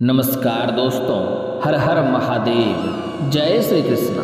नमस्कार दोस्तों, हर हर महादेव, जय श्री कृष्णा।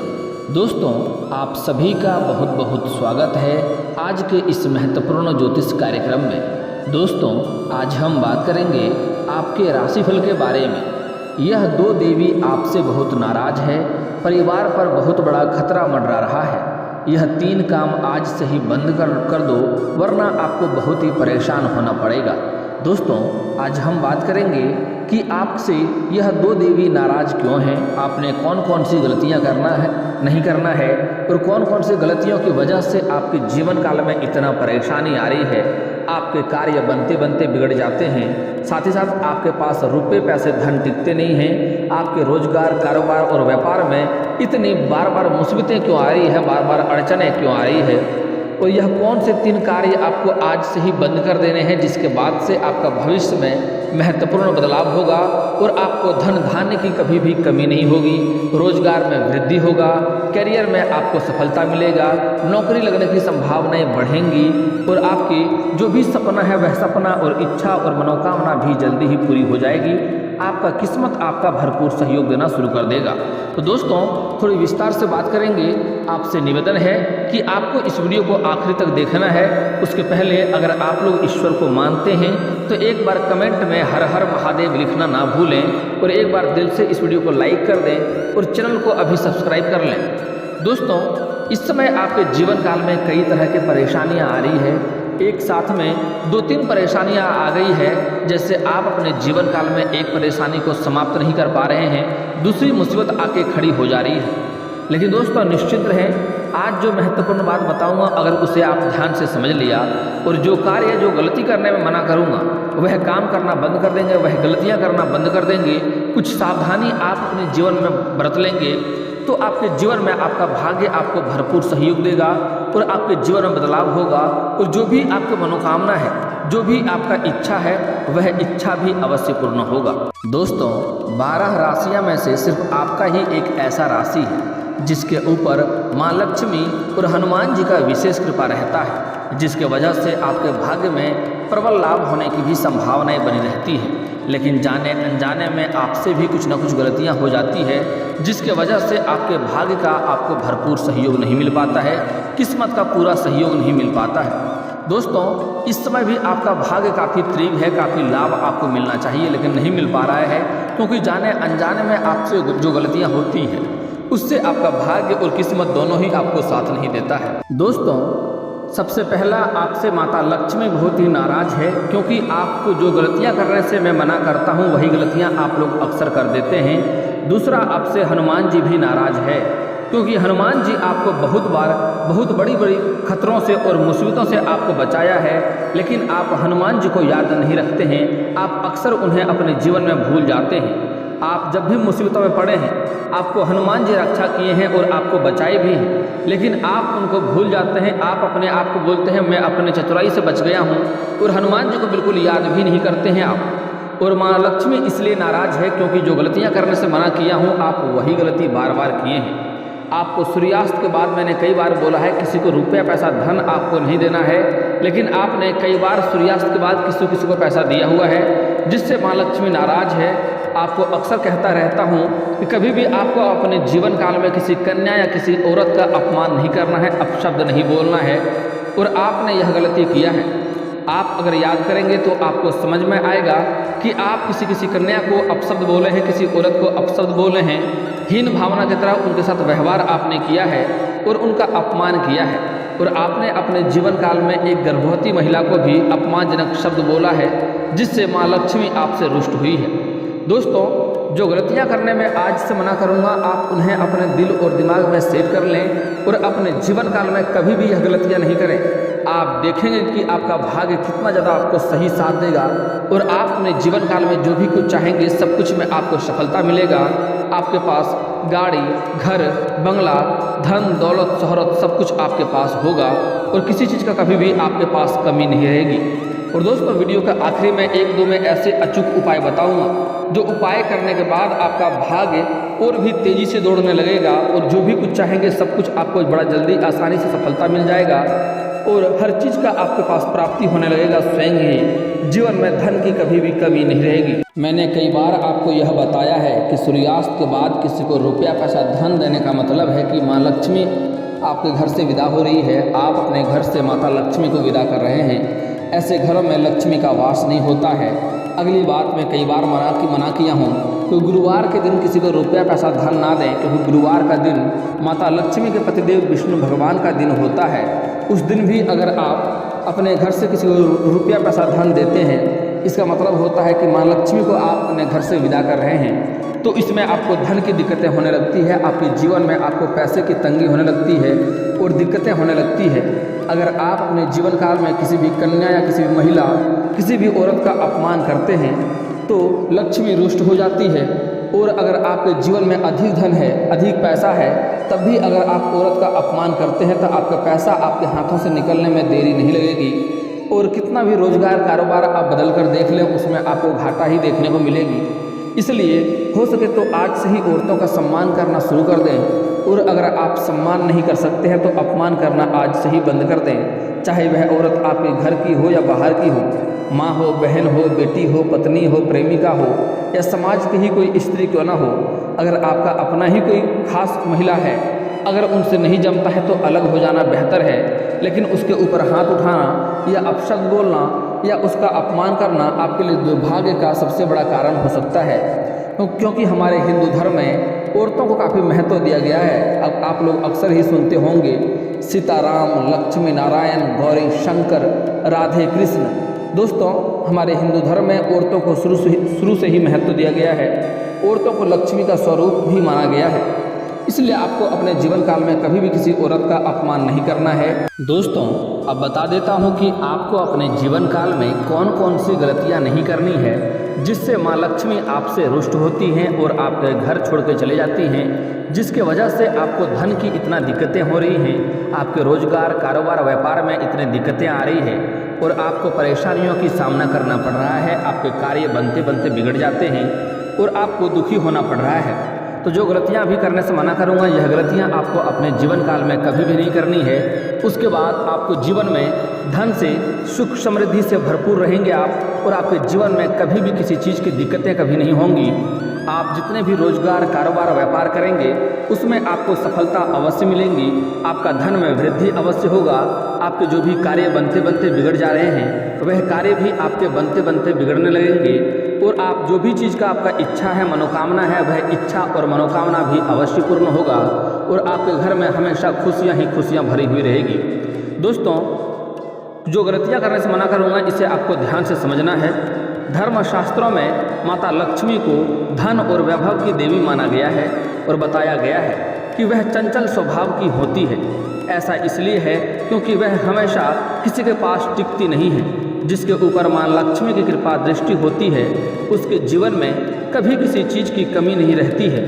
दोस्तों, आप सभी का बहुत बहुत स्वागत है आज के इस महत्वपूर्ण ज्योतिष कार्यक्रम में। दोस्तों, आज हम बात करेंगे आपके राशिफल के बारे में। यह दो देवी आपसे बहुत नाराज है, परिवार पर बहुत बड़ा खतरा मंडरा रहा है। यह 3 काम आज से ही बंद कर दो, वरना आपको बहुत ही परेशान होना पड़ेगा। दोस्तों, आज हम बात करेंगे कि आपसे यह दो देवी नाराज क्यों हैं, आपने कौन कौन सी गलतियां नहीं करना है और कौन कौन सी गलतियों की वजह से आपके जीवन काल में इतना परेशानी आ रही है। आपके कार्य बनते बनते बिगड़ जाते हैं, साथ ही साथ आपके पास रुपए पैसे धन टिकते नहीं हैं। आपके रोजगार, कारोबार और व्यापार में इतनी बार बार मुसीबतें क्यों आ रही है, बार बार अड़चनें क्यों आ रही है, और यह कौन से 3 कार्य आपको आज से ही बंद कर देने हैं, जिसके बाद से आपका भविष्य में महत्वपूर्ण बदलाव होगा और आपको धन धान्य की कभी भी कमी नहीं होगी। रोजगार में वृद्धि होगा, करियर में आपको सफलता मिलेगा, नौकरी लगने की संभावनाएं बढ़ेंगी और आपकी जो भी सपना है वह सपना और इच्छा और मनोकामना भी जल्दी ही पूरी हो जाएगी। आपका किस्मत आपका भरपूर सहयोग देना शुरू कर देगा। तो दोस्तों, थोड़ी विस्तार से बात करेंगे। आपसे निवेदन है कि आपको इस वीडियो को आखिरी तक देखना है। उसके पहले अगर आप लोग ईश्वर को मानते हैं तो एक बार कमेंट में हर हर महादेव लिखना ना भूलें और एक बार दिल से इस वीडियो को लाइक कर दें और चैनल को अभी सब्सक्राइब कर लें। दोस्तों, इस समय आपके जीवन काल में कई तरह की परेशानियां आ रही है। एक साथ में 2-3 परेशानियां आ गई है। जैसे आप अपने जीवन काल में एक परेशानी को समाप्त नहीं कर पा रहे हैं, दूसरी मुसीबत आके खड़ी हो जा रही है। लेकिन दोस्तों, निश्चिंत रहें, आज जो महत्वपूर्ण बात बताऊंगा अगर उसे आप ध्यान से समझ लिया और जो कार्य जो गलती करने में मना करूंगा वह काम करना बंद कर देंगे, वह गलतियां करना बंद कर देंगे, कुछ सावधानी आप अपने जीवन में बरत लेंगे तो आपके जीवन में आपका भाग्य आपको भरपूर सहयोग देगा और आपके जीवन में बदलाव होगा और जो भी आपकी मनोकामना है, जो भी आपका इच्छा है, वह इच्छा भी अवश्य पूर्ण होगा। दोस्तों, 12 राशियां में से सिर्फ आपका ही एक ऐसा राशि है जिसके ऊपर माँ लक्ष्मी और हनुमान जी का विशेष कृपा रहता है, जिसके वजह से आपके भाग्य में प्रबल लाभ होने की भी संभावनाएं बनी रहती है। लेकिन जाने अनजाने में आपसे भी कुछ न कुछ गलतियां हो जाती है, जिसके वजह से आपके भाग्य का आपको भरपूर सहयोग नहीं मिल पाता है, किस्मत का पूरा सहयोग नहीं मिल पाता है। दोस्तों, इस समय भी आपका भाग्य काफ़ी तीव्र है, काफ़ी लाभ आपको मिलना चाहिए लेकिन नहीं मिल पा रहा है, क्योंकि जाने अनजाने में आपसे जो गलतियाँ होती हैं उससे आपका भाग्य और किस्मत दोनों ही आपको साथ नहीं देता है। दोस्तों, सबसे पहला आपसे माता लक्ष्मी बहुत ही नाराज है, क्योंकि आपको जो गलतियां करने से मैं मना करता हूं वही गलतियां आप लोग अक्सर कर देते हैं। दूसरा, आपसे हनुमान जी भी नाराज है, क्योंकि हनुमान जी आपको बहुत बार बहुत बड़ी बड़ी खतरों से और मुसीबतों से आपको बचाया है, लेकिन आप हनुमान जी को याद नहीं रखते हैं। आप अक्सर उन्हें अपने जीवन में भूल जाते हैं। आप जब भी मुसीबतों में पड़े हैं आपको हनुमान जी रक्षा किए हैं और आपको बचाए भी हैं, लेकिन आप उनको भूल जाते हैं। आप अपने आप को बोलते हैं मैं अपने चतुराई से बच गया हूँ, और हनुमान जी को बिल्कुल याद भी नहीं करते हैं आप। और माँ लक्ष्मी इसलिए नाराज है क्योंकि जो गलतियाँ करने से मना किया हूँ आप वही गलती बार बार किए हैं। आपको सूर्यास्त के बाद मैंने कई बार बोला है किसी को रुपया पैसा धन आपको नहीं देना है, लेकिन आपने कई बार सूर्यास्त के बाद किसी को पैसा दिया हुआ है, जिससे माँ लक्ष्मी नाराज है। आपको अक्सर कहता रहता हूँ कि कभी भी आपको अपने जीवन काल में किसी कन्या या किसी औरत का अपमान नहीं करना है, अपशब्द नहीं बोलना है, और आपने यह गलती किया है। आप अगर याद करेंगे तो आपको समझ में आएगा कि आप किसी कन्या को अपशब्द बोले हैं, किसी औरत को अपशब्द बोले हैं, हीन भावना की तरह उनके साथ व्यवहार आपने किया है और उनका अपमान किया है, और आपने अपने जीवन काल में एक गर्भवती महिला को भी अपमानजनक शब्द बोला है, जिससे माँ लक्ष्मी आपसे रुष्ट हुई है। दोस्तों, जो गलतियां करने में आज से मना करूंगा आप उन्हें अपने दिल और दिमाग में सेव कर लें और अपने जीवन काल में कभी भी यह गलतियां नहीं करें। आप देखेंगे कि आपका भाग्य कितना ज़्यादा आपको सही साथ देगा और आप अपने जीवन काल में जो भी कुछ चाहेंगे सब कुछ में आपको सफलता मिलेगा। आपके पास गाड़ी, घर, बंगला, धन, दौलत, शोहरत सब कुछ आपके पास होगा और किसी चीज़ का कभी भी आपके पास कमी नहीं रहेगी। और दोस्तों, वीडियो का आखिरी में 1-2 में ऐसे अचूक उपाय बताऊंगा जो उपाय करने के बाद आपका भाग्य और भी तेज़ी से दौड़ने लगेगा और जो भी कुछ चाहेंगे सब कुछ आपको बड़ा जल्दी आसानी से सफलता मिल जाएगा। और हर चीज़ का आपके पास प्राप्ति होने लगेगा। स्वयं ही जीवन में धन की कभी भी कमी नहीं रहेगी। मैंने कई बार आपको यह बताया है कि सूर्यास्त के बाद किसी को रुपया पैसा धन देने का मतलब है कि माँ लक्ष्मी आपके घर से विदा हो रही है, आप अपने घर से माता लक्ष्मी को विदा कर रहे हैं। ऐसे घरों में लक्ष्मी का वास नहीं होता है। अगली बात मैं कई बार मना किया हूँ कि गुरुवार के दिन किसी को रुपया पैसा धन ना दें, क्योंकि गुरुवार का दिन माता लक्ष्मी के पतिदेव विष्णु भगवान का दिन होता है। उस दिन भी अगर आप अपने घर से किसी को रुपया पैसा धन देते हैं, इसका मतलब होता है कि माँ लक्ष्मी को आप अपने घर से विदा कर रहे हैं। तो इसमें आपको धन की दिक्कतें होने लगती है, आपके जीवन में आपको पैसे की तंगी होने लगती है और दिक्कतें होने लगती है। अगर आप अपने जीवन काल में किसी भी कन्या या किसी भी महिला, किसी भी औरत का अपमान करते हैं तो लक्ष्मी रुष्ट हो जाती है। और अगर आपके जीवन में अधिक धन है, अधिक पैसा है, तब भी अगर आप औरत का अपमान करते हैं तो आपका पैसा आपके हाथों से निकलने में देरी नहीं लगेगी। और कितना भी रोजगार कारोबार आप बदल कर देख लें, उसमें आपको घाटा ही देखने को मिलेगी। इसलिए हो सके तो आज से ही औरतों का सम्मान करना शुरू कर दें। और अगर आप सम्मान नहीं कर सकते हैं तो अपमान करना आज से ही बंद कर दें। चाहे वह औरत आपके घर की हो या बाहर की हो, माँ हो, बहन हो, बेटी हो, पत्नी हो, प्रेमिका हो या समाज की ही कोई स्त्री क्यों ना हो। अगर आपका अपना ही कोई खास महिला है, अगर उनसे नहीं जमता है तो अलग हो जाना बेहतर है। लेकिन उसके ऊपर हाथ उठाना या अपशब्द बोलना या उसका अपमान करना आपके लिए दुर्भाग्य का सबसे बड़ा कारण हो सकता है। क्योंकि हमारे हिंदू धर्म में औरतों को काफ़ी महत्व दिया गया है। अब आप लोग अक्सर ही सुनते होंगे सीताराम, लक्ष्मी नारायण, गौरी शंकर, राधे कृष्ण। दोस्तों, हमारे हिंदू धर्म में औरतों को शुरू से ही महत्व दिया गया है। औरतों को लक्ष्मी का स्वरूप भी माना गया है। इसलिए आपको अपने जीवन काल में कभी भी किसी औरत का अपमान नहीं करना है। दोस्तों, अब बता देता हूँ कि आपको अपने जीवन काल में कौन कौन सी गलतियाँ नहीं करनी है जिससे माँ लक्ष्मी आपसे रुष्ट होती हैं और आपके घर छोड़ के चले जाती हैं, जिसके वजह से आपको धन की इतना दिक्कतें हो रही हैं, आपके रोजगार कारोबार व्यापार में इतनी दिक्कतें आ रही है और आपको परेशानियों की सामना करना पड़ रहा है। आपके कार्य बनते बनते बिगड़ जाते हैं और आपको दुखी होना पड़ रहा है। तो जो गलतियां अभी करने से मना करूंगा, यह गलतियां आपको अपने जीवन काल में कभी भी नहीं करनी है। उसके बाद आपको जीवन में धन से, सुख समृद्धि से भरपूर रहेंगे आप और आपके जीवन में कभी भी किसी चीज़ की दिक्कतें कभी नहीं होंगी। आप जितने भी रोजगार कारोबार व्यापार करेंगे उसमें आपको सफलता अवश्य मिलेंगी। आपका धन में वृद्धि अवश्य होगा। आपके जो भी कार्य बनते बनते बिगड़ जा रहे हैं वह कार्य भी आपके बनते बनते बिगड़ने लगेंगे और आप जो भी चीज़ का आपका इच्छा है, मनोकामना है, वह इच्छा और मनोकामना भी अवश्य पूर्ण होगा और आपके घर में हमेशा खुशियाँ ही खुशियाँ भरी हुई रहेगी। दोस्तों, जो गलतियाँ करने से मना करूँगा इसे आपको ध्यान से समझना है। धर्मशास्त्रों में माता लक्ष्मी को धन और वैभव की देवी माना गया है और बताया गया है कि वह चंचल स्वभाव की होती है। ऐसा इसलिए है क्योंकि वह हमेशा किसी के पास टिकती नहीं है। जिसके ऊपर माँ लक्ष्मी की कृपा दृष्टि होती है उसके जीवन में कभी किसी चीज़ की कमी नहीं रहती है।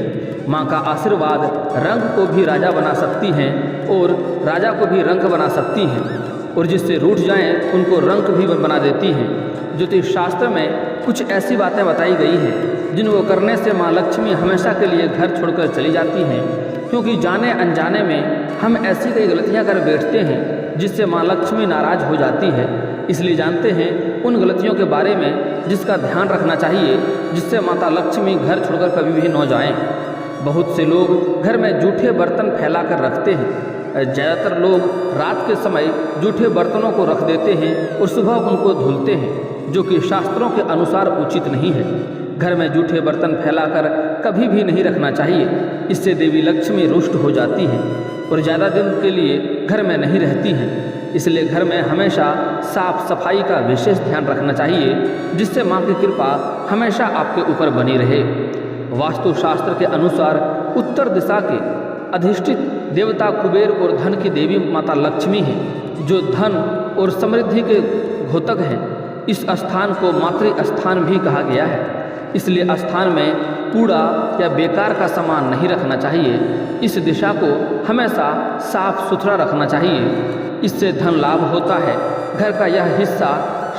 माँ का आशीर्वाद रंग को भी राजा बना सकती हैं और राजा को भी रंक बना सकती हैं और जिससे रूठ जाएं उनको रंक भी बना देती हैं। ज्योतिष शास्त्र में कुछ ऐसी बातें बताई गई हैं जिनको करने से माँ लक्ष्मी हमेशा के लिए घर छोड़कर चली जाती हैं, क्योंकि जाने अनजाने में हम ऐसी कई गलतियाँ कर बैठते हैं जिससे माँ लक्ष्मी नाराज हो जाती है। इसलिए जानते हैं उन गलतियों के बारे में जिसका ध्यान रखना चाहिए, जिससे माता लक्ष्मी घर छोड़कर कभी भी न जाएं। बहुत से लोग घर में जूठे बर्तन फैला कर रखते हैं। ज़्यादातर लोग रात के समय जूठे बर्तनों को रख देते हैं और सुबह उनको धुलते हैं, जो कि शास्त्रों के अनुसार उचित नहीं है। घर में जूठे बर्तन फैलाकर कभी भी नहीं रखना चाहिए। इससे देवी लक्ष्मी रुष्ट हो जाती हैं और ज़्यादा दिन के लिए घर में नहीं रहती हैं। इसलिए घर में हमेशा साफ सफाई का विशेष ध्यान रखना चाहिए, जिससे माँ की कृपा हमेशा आपके ऊपर बनी रहे। वास्तुशास्त्र के अनुसार उत्तर दिशा के अधिष्ठित देवता कुबेर और धन की देवी माता लक्ष्मी हैं, जो धन और समृद्धि के घोतक हैं। इस स्थान को मातृ स्थान भी कहा गया है। इसलिए स्थान में कूड़ा या बेकार का सामान नहीं रखना चाहिए। इस दिशा को हमेशा साफ सुथरा रखना चाहिए। इससे धन लाभ होता है। घर का यह हिस्सा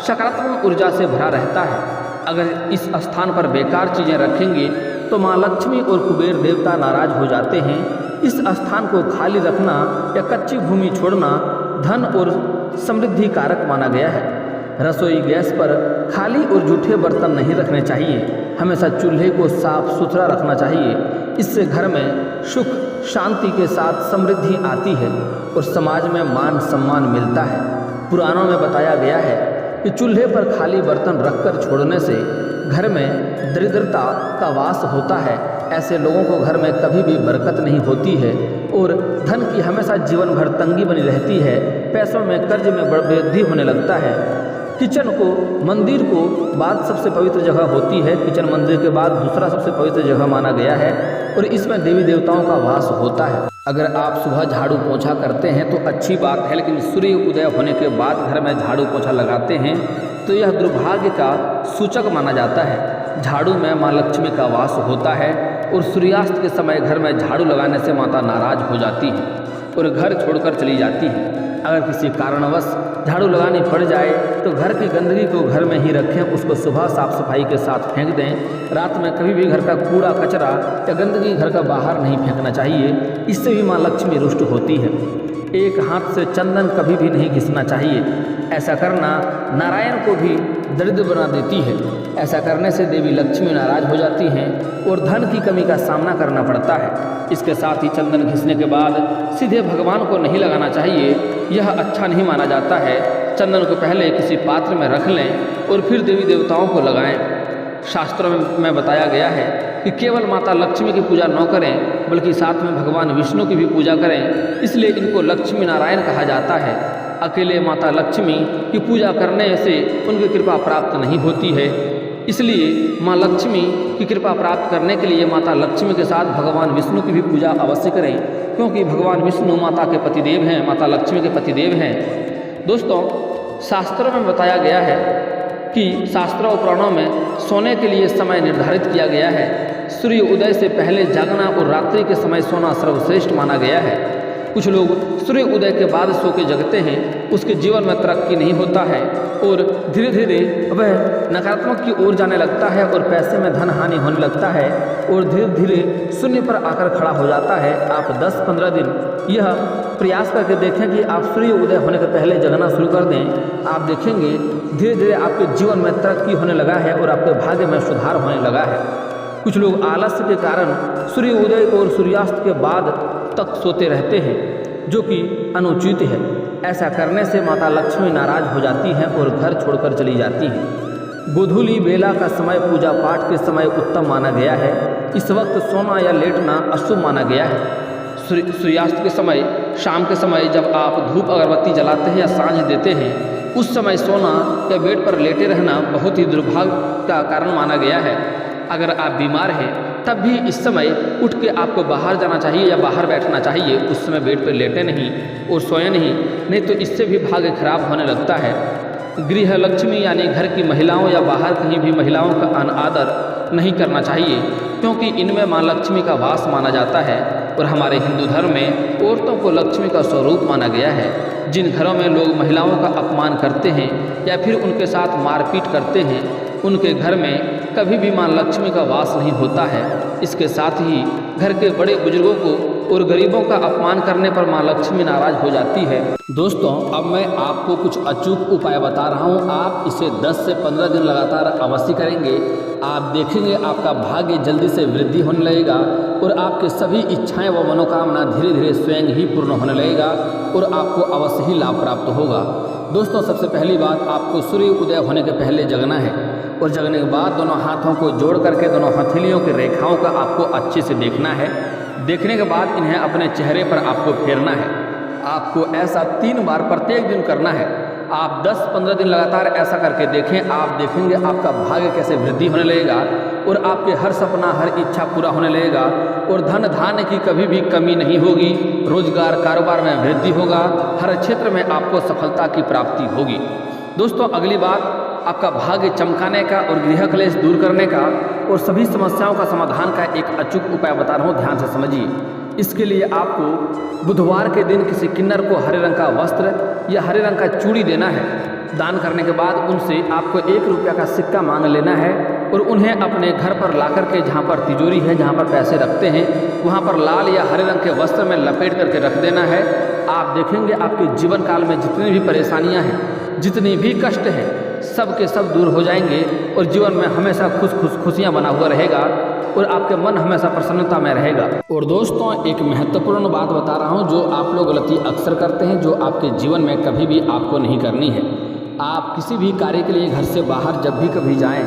सकारात्मक ऊर्जा से भरा रहता है। अगर इस स्थान पर बेकार चीज़ें रखेंगे तो माँ लक्ष्मी और कुबेर देवता नाराज हो जाते हैं। इस स्थान को खाली रखना या कच्ची भूमि छोड़ना धन और समृद्धि कारक माना गया है। रसोई गैस पर खाली और जूठे बर्तन नहीं रखने चाहिए। हमेशा चूल्हे को साफ सुथरा रखना चाहिए। इससे घर में सुख शांति के साथ समृद्धि आती है और समाज में मान सम्मान मिलता है। पुराणों में बताया गया है कि चूल्हे पर खाली बर्तन रखकर छोड़ने से घर में दरिद्रता का वास होता है। ऐसे लोगों को घर में कभी भी बरकत नहीं होती है और धन की हमेशा जीवन भर तंगी बनी रहती है। पैसों में कर्ज में वृद्धि होने लगता है। किचन को मंदिर को बाद सबसे पवित्र जगह होती है। किचन मंदिर के बाद दूसरा सबसे पवित्र जगह माना गया है और इसमें देवी देवताओं का वास होता है। अगर आप सुबह झाड़ू पोछा करते हैं तो अच्छी बात है, लेकिन सूर्य उदय होने के बाद घर में झाड़ू पोछा लगाते हैं तो यह दुर्भाग्य का सूचक माना जाता है। झाड़ू में माँ लक्ष्मी का वास होता है और सूर्यास्त के समय घर में झाड़ू लगाने से माता नाराज हो जाती है और घर छोड़कर चली जाती है। अगर किसी कारणवश झाड़ू लगानी पड़ जाए तो घर की गंदगी को घर में ही रखें, उसको सुबह साफ सफाई के साथ फेंक दें। रात में कभी भी घर का कूड़ा कचरा या गंदगी घर का बाहर नहीं फेंकना चाहिए, इससे भी माँ लक्ष्मी रुष्ट होती है। एक हाथ से चंदन कभी भी नहीं घिसना चाहिए, ऐसा करना नारायण को भी दरिद्र बना देती है। ऐसा करने से देवी लक्ष्मी नाराज हो जाती हैं और धन की कमी का सामना करना पड़ता है। इसके साथ ही चंदन घिसने के बाद सीधे भगवान को नहीं लगाना चाहिए, यह अच्छा नहीं माना जाता है। चंदन को पहले किसी पात्र में रख लें और फिर देवी देवताओं को लगाएं। शास्त्रों में बताया गया है कि केवल माता लक्ष्मी की पूजा न करें बल्कि साथ में भगवान विष्णु की भी पूजा करें, इसलिए इनको लक्ष्मी नारायण कहा जाता है। अकेले माता लक्ष्मी की पूजा करने से उनकी कृपा प्राप्त नहीं होती है, इसलिए माँ लक्ष्मी की कृपा प्राप्त करने के लिए माता लक्ष्मी के साथ भगवान विष्णु की भी पूजा अवश्य करें, क्योंकि भगवान विष्णु माता के पतिदेव हैं, माता लक्ष्मी के पतिदेव हैं। दोस्तों, शास्त्रों में बताया गया है कि शास्त्रों और पुराणों में सोने के लिए समय निर्धारित किया गया है। सूर्य उदय से पहले जागना और रात्रि के समय सोना सर्वश्रेष्ठ माना गया है। कुछ लोग सूर्य उदय के बाद सो के जगते हैं, उसके जीवन में तरक्की नहीं होता है और धीरे धीरे वह नकारात्मक की ओर जाने लगता है और पैसे में धन हानि होने लगता है और धीरे धीरे शून्य पर आकर खड़ा हो जाता है। आप 10-15 दिन यह प्रयास करके देखें कि आप सूर्य उदय होने के पहले जगना शुरू कर दें। आप देखेंगे धीरे धीरे आपके जीवन में तरक्की होने लगा है और आपके भाग्य में सुधार होने लगा है। कुछ लोग आलस्य के कारण सूर्य उदय और सूर्यास्त के बाद तक सोते रहते हैं, जो कि अनुचित है। ऐसा करने से माता लक्ष्मी नाराज हो जाती हैं और घर छोड़कर चली जाती हैं। गोधूली बेला का समय पूजा पाठ के समय उत्तम माना गया है। इस वक्त सोना या लेटना अशुभ माना गया है। सूर्यास्त के समय, शाम के समय जब आप धूप अगरबत्ती जलाते हैं या सांझ देते हैं, उस समय सोना या बेड पर लेटे रहना बहुत ही दुर्भाग्य का कारण माना गया है। अगर आप बीमार हैं तब भी इस समय उठ के आपको बाहर जाना चाहिए या बाहर बैठना चाहिए। उस समय बेड पर लेटे नहीं और सोए नहीं तो इससे भी भाग्य खराब होने लगता है। गृह लक्ष्मी यानी घर की महिलाओं या बाहर कहीं भी महिलाओं का अनादर नहीं करना चाहिए, क्योंकि इनमें माँ लक्ष्मी का वास माना जाता है और हमारे हिंदू धर्म में औरतों को लक्ष्मी का स्वरूप माना गया है। जिन घरों में लोग महिलाओं का अपमान करते हैं या फिर उनके साथ मारपीट करते हैं, उनके घर में कभी भी माँ लक्ष्मी का वास नहीं होता है। इसके साथ ही घर के बड़े बुजुर्गों को और गरीबों का अपमान करने पर माँ लक्ष्मी नाराज हो जाती है। दोस्तों, अब मैं आपको कुछ अचूक उपाय बता रहा हूँ। आप इसे 10 से 15 दिन लगातार अवश्य करेंगे। आप देखेंगे आपका भाग्य जल्दी से वृद्धि होने लगेगा और आपके सभी इच्छाएं व मनोकामना धीरे धीरे स्वयं ही पूर्ण होने लगेगा और आपको अवश्य ही लाभ प्राप्त होगा। दोस्तों, सबसे पहली बात, आपको सूर्य उदय होने के पहले जगना है और जगने के बाद दोनों हाथों को जोड़ करके दोनों हथेलियों की रेखाओं का आपको अच्छे से देखना है। देखने के बाद इन्हें अपने चेहरे पर आपको फेरना है। आपको ऐसा 3 बार प्रत्येक दिन करना है। आप 10-15 दिन लगातार ऐसा करके देखें। आप देखेंगे आपका भाग्य कैसे वृद्धि होने लगेगा और आपके हर सपना, हर इच्छा पूरा होने लगेगा और धन धान्य की कभी भी कमी नहीं होगी। रोजगार, कारोबार में वृद्धि होगा। हर क्षेत्र में आपको सफलता की प्राप्ति होगी। दोस्तों, अगली बात, आपका भाग्य चमकाने का और गृह क्लेश दूर करने का और सभी समस्याओं का समाधान का एक अचूक उपाय बता रहा हूँ, ध्यान से समझिए। इसके लिए आपको बुधवार के दिन किसी किन्नर को हरे रंग का वस्त्र या हरे रंग का चूड़ी देना है। दान करने के बाद उनसे आपको 1 रुपया का सिक्का मांग लेना है और उन्हें अपने घर पर ला करके जहाँ पर तिजोरी है, जहाँ पर पैसे रखते हैं, वहाँ पर लाल या हरे रंग के वस्त्र में लपेट करके रख देना है। आप देखेंगे आपके जीवन काल में जितनी भी परेशानियाँ हैं, जितनी भी कष्ट हैं, सब के सब दूर हो जाएंगे और जीवन में हमेशा खुशियाँ बना हुआ रहेगा और आपके मन हमेशा प्रसन्नता में रहेगा। और दोस्तों, एक महत्वपूर्ण बात बता रहा हूँ जो आप लोग गलती अक्सर करते हैं, जो आपके जीवन में कभी भी आपको नहीं करनी है। आप किसी भी कार्य के लिए घर से बाहर जब भी कभी जाएं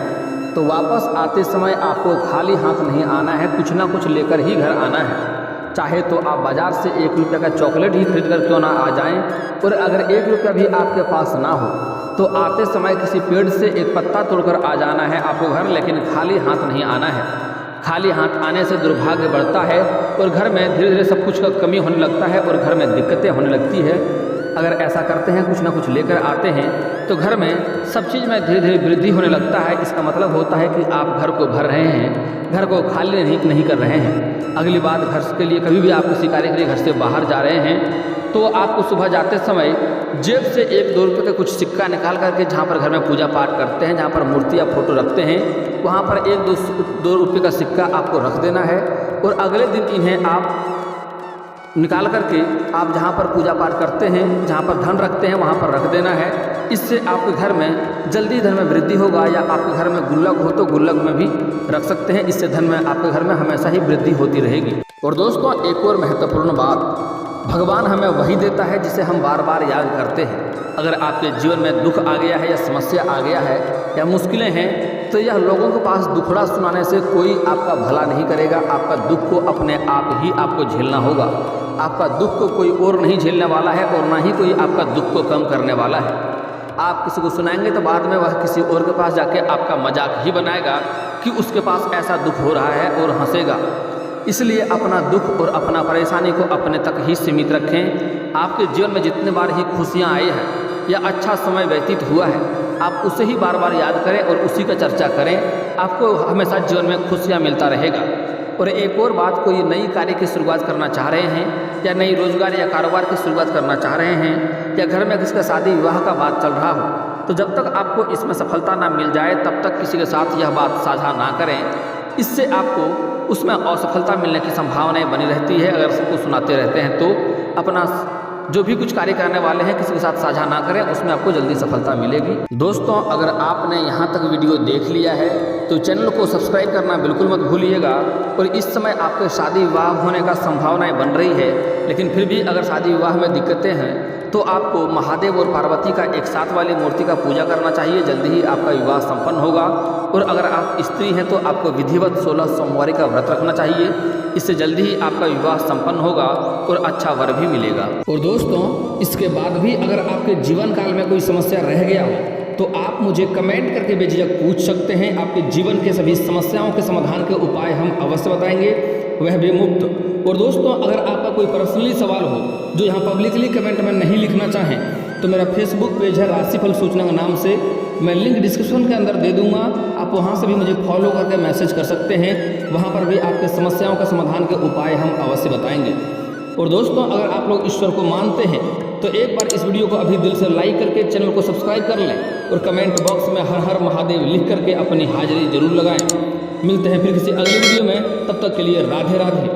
तो वापस आते समय आपको खाली हाथ नहीं आना है, कुछ ना कुछ लेकर ही घर आना है। चाहे तो आप बाज़ार से 1 रुपये का चॉकलेट ही खरीद कर क्यों ना आ जाएं, और अगर 1 रुपया भी आपके पास ना हो तो आते समय किसी पेड़ से एक पत्ता तोड़कर आ जाना है आपको घर, लेकिन खाली हाथ नहीं आना है। खाली हाथ आने से दुर्भाग्य बढ़ता है और घर में धीरे धीरे सब कुछ का कमी होने लगता है और घर में दिक्कतें होने लगती है। अगर ऐसा करते हैं, कुछ ना कुछ लेकर आते हैं, तो घर में सब चीज़ में धीरे धीरे वृद्धि होने लगता है। इसका मतलब होता है कि आप घर को भर रहे हैं, घर को खाली नहीं कर रहे हैं। अगली बात, घर के लिए कभी भी आप किसी कार्य के लिए घर से बाहर जा रहे हैं तो आपको सुबह जाते समय जेब से 1-2 रुपये का कुछ सिक्का निकाल करके, जहाँ पर घर में पूजा पाठ करते हैं, जहाँ पर मूर्ति या फोटो रखते हैं, वहाँ पर 1-2 रुपये का सिक्का आपको रख देना है और अगले दिन इन्हें आप निकाल करके आप जहाँ पर पूजा पाठ करते हैं, जहाँ पर धन रखते हैं, वहाँ पर रख देना है। इससे आपके घर में जल्दी धन में वृद्धि होगा, या आपके घर में गुल्लक हो तो गुल्लक में भी रख सकते हैं। इससे धन में आपके घर में हमेशा ही वृद्धि होती रहेगी। और दोस्तों, एक और महत्वपूर्ण बात, भगवान हमें वही देता है जिसे हम बार बार याद करते हैं। अगर आपके जीवन में दुख आ गया है या समस्या आ गया है या मुश्किलें हैं, तो यह लोगों के पास दुखड़ा सुनाने से कोई आपका भला नहीं करेगा। आपका दुख को अपने आप ही आपको झेलना होगा। आपका दुख को कोई और नहीं झेलने वाला है और ना ही कोई आपका दुख को कम करने वाला है। आप किसी को सुनाएंगे तो बाद में वह किसी और के पास जाके आपका मजाक ही बनाएगा कि उसके पास ऐसा दुख हो रहा है और हंसेगा। इसलिए अपना दुख और अपना परेशानी को अपने तक ही सीमित रखें। आपके जीवन में जितने बार ही खुशियाँ आई हैं या अच्छा समय व्यतीत हुआ है, आप उसे ही बार बार याद करें और उसी का चर्चा करें। आपको हमेशा जीवन में खुशियाँ मिलता रहेगा। और एक और बात, कोई नई कार्य की शुरुआत करना चाह रहे हैं या नई रोजगार या कारोबार की शुरुआत करना चाह रहे हैं, या घर में किसी का शादी विवाह का बात चल रहा हो, तो जब तक आपको इसमें सफलता ना मिल जाए तब तक किसी के साथ यह बात साझा ना करें। इससे आपको उसमें असफलता मिलने की संभावनाएं बनी रहती है। अगर सबको सुनाते रहते हैं तो अपना जो भी कुछ कार्य करने वाले हैं किसी के साथ साझा ना करें, उसमें आपको जल्दी सफलता मिलेगी। दोस्तों, अगर आपने यहाँ तक वीडियो देख लिया है तो चैनल को सब्सक्राइब करना बिल्कुल मत भूलिएगा। और इस समय आपके शादी विवाह होने का संभावनाएं बन रही है, लेकिन फिर भी अगर शादी विवाह में दिक्कतें हैं तो आपको महादेव और पार्वती का एक साथ वाली मूर्ति का पूजा करना चाहिए। जल्दी ही आपका विवाह संपन्न होगा। और अगर आप स्त्री हैं तो आपको विधिवत 16 सोमवारी का व्रत रखना चाहिए। इससे जल्दी ही आपका विवाह संपन्न होगा और अच्छा वर भी मिलेगा। और दोस्तों, इसके बाद भी अगर आपके जीवन काल में कोई समस्या रह गया हो तो आप मुझे कमेंट करके बेझिझक पूछ सकते हैं। आपके जीवन के सभी समस्याओं के समाधान के उपाय हम अवश्य बताएंगे, वह भी मुफ्त। और दोस्तों, अगर आपका कोई पर्सनली सवाल हो जो यहाँ पब्लिकली कमेंट में नहीं लिखना चाहें तो मेरा फेसबुक पेज है राशिफल सूचना के नाम से, मैं लिंक डिस्क्रिप्शन के अंदर दे दूंगा। आप वहाँ से भी मुझे फॉलो करके मैसेज कर सकते हैं। वहाँ पर भी आपके समस्याओं का समाधान के उपाय हम अवश्य बताएंगे। और दोस्तों, अगर आप लोग ईश्वर को मानते हैं तो एक बार इस वीडियो को अभी दिल से लाइक करके चैनल को सब्सक्राइब कर लें और कमेंट बॉक्स में हर हर महादेव लिख करके अपनी हाजिरी जरूर लगाएं। मिलते हैं फिर किसी अगली वीडियो में, तब तक के लिए राधे राधे।